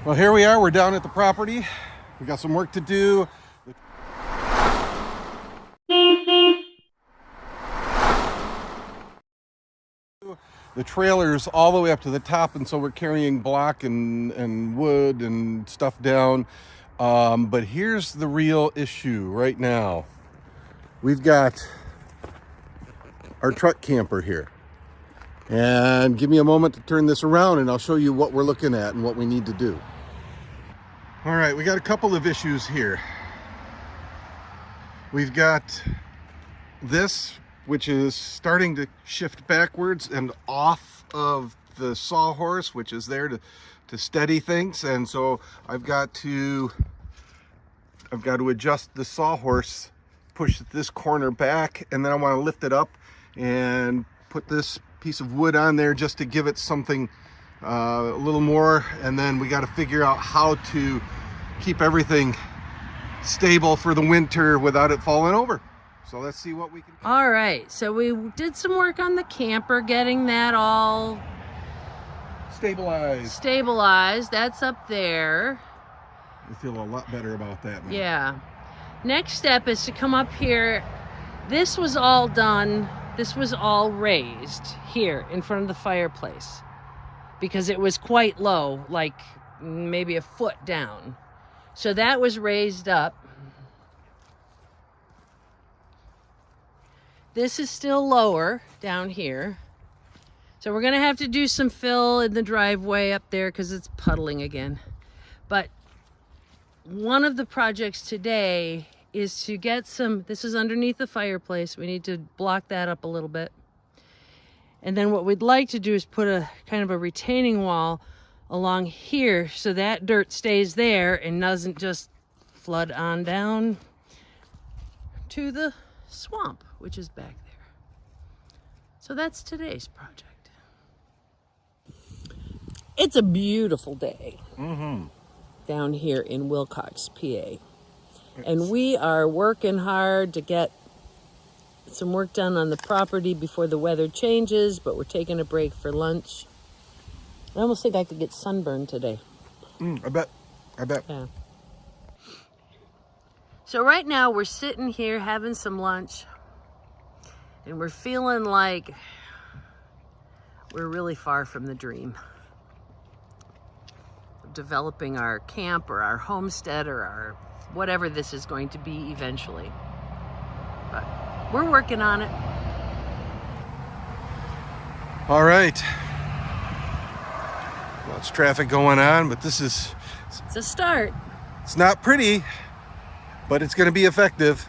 Well, here we are. We're down at the property. We got some work to do. The trailer's all the way up to the top, and so we're carrying block and wood and stuff down. But here's the real issue right now. We've got our truck camper here. And give me a moment to turn this around and I'll show you what we're looking at and what we need to do. All right, we got a couple of issues here. We've got this, which is starting to shift backwards and off of the sawhorse, which is there to steady things. And so I've got to adjust the sawhorse, push this corner back, and then I want to lift it up and put this piece of wood on there just to give it something a little more. And then we got to figure out how to keep everything stable for the winter without it falling over. So let's see what we can do. All right, so we did some work on the camper, getting that all stabilized. That's up there. I feel a lot better about that now. Yeah. Next step is to come up here. This was all done. This was all raised here in front of the fireplace because it was quite low, like maybe a foot down. So that was raised up. This is still lower down here. So we're gonna have to do some fill in the driveway up there because it's puddling again. But one of the projects today is to get some, this is underneath the fireplace. We need to block that up a little bit. And then what we'd like to do is put a kind of a retaining wall along here so that dirt stays there and doesn't just flood on down to the swamp, which is back there. So that's today's project. It's a beautiful day down here in Wilcox, PA. And we are working hard to get some work done on the property before the weather changes, but we're taking a break for lunch. I almost think I could get sunburned today. I bet. Yeah. So right now we're sitting here having some lunch and we're feeling like we're really far from the dream of developing our camp or our homestead or our whatever this is going to be eventually. But we're working on it. All right. Lots of traffic going on, but this is... It's a start. It's not pretty, but it's going to be effective.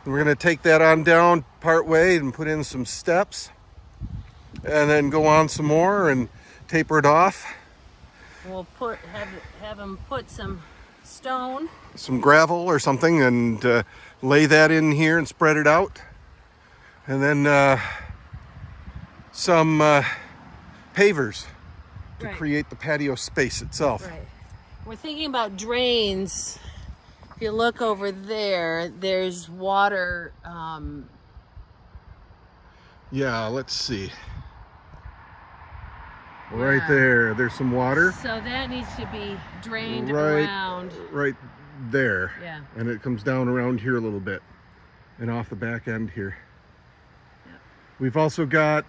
And we're going to take that on down part way and put in some steps and then go on some more and taper it off. We'll have them put some stone, some gravel or something, and lay that in here and spread it out. And then some pavers to create the patio space itself. Right. We're thinking about drains. If you look over there, there's water. Yeah, let's see. Right there, there's some water. So that needs to be drained around. Right there. Yeah. And it comes down around here a little bit and off the back end here. Yep. We've also got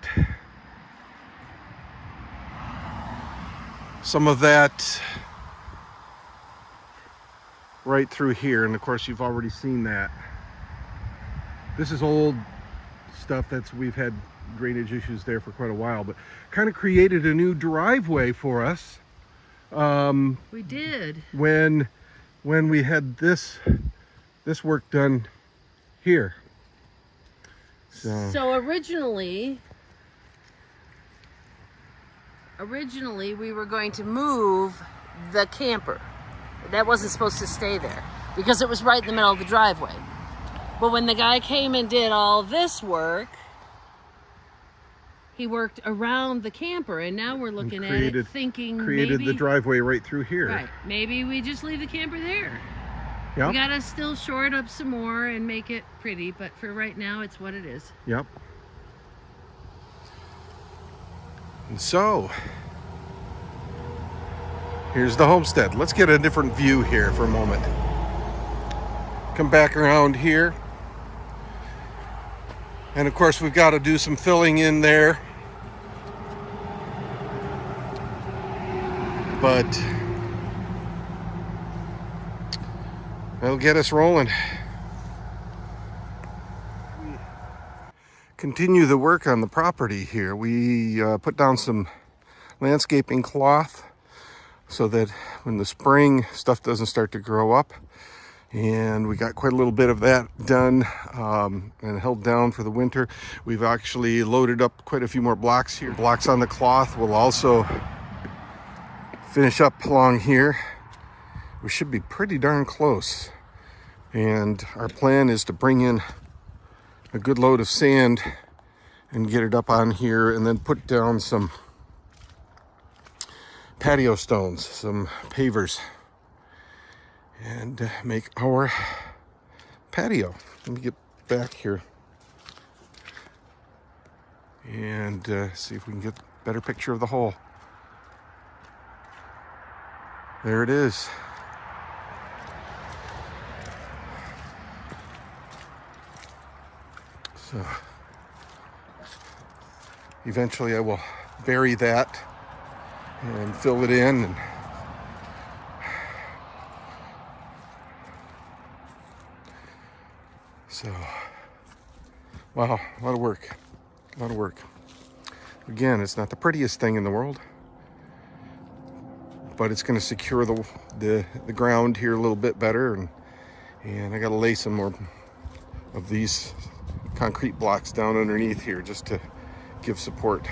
some of that right through here, and of course you've already seen that. This is old stuff we've had drainage issues there for quite a while, but kind of created a new driveway for us. We did. When we had this work done here. So originally we were going to move the camper. That wasn't supposed to stay there because it was right in the middle of the driveway. But when the guy came and did all this work, he worked around the camper, and now we're looking at it thinking created the driveway right through here. Right. Maybe we just leave the camper there. Yep. We gotta still shore it up some more and make it pretty, but for right now, it's what it is. Yep. And so Here's the homestead. Let's get a different view here for a moment. Come back around here. And of course, we've got to do some filling in there. But that'll get us rolling. Continue the work on the property here. We put down some landscaping cloth so that when the spring stuff doesn't start to grow up, and we got quite a little bit of that done and held down for the winter. We've actually loaded up quite a few more blocks here. Blocks on the cloth will also finish up along here. We should be pretty darn close, and our plan is to bring in a good load of sand and get it up on here, and then put down some patio stones, some pavers, and make our patio. Let me get back here and see if we can get a better picture of the hole. There it is. So eventually I will bury that and fill it in, and so, wow, a lot of work. Again, it's not the prettiest thing in the world, but it's going to secure the ground here a little bit better, and I got to lay some more of these concrete blocks down underneath here just to give support.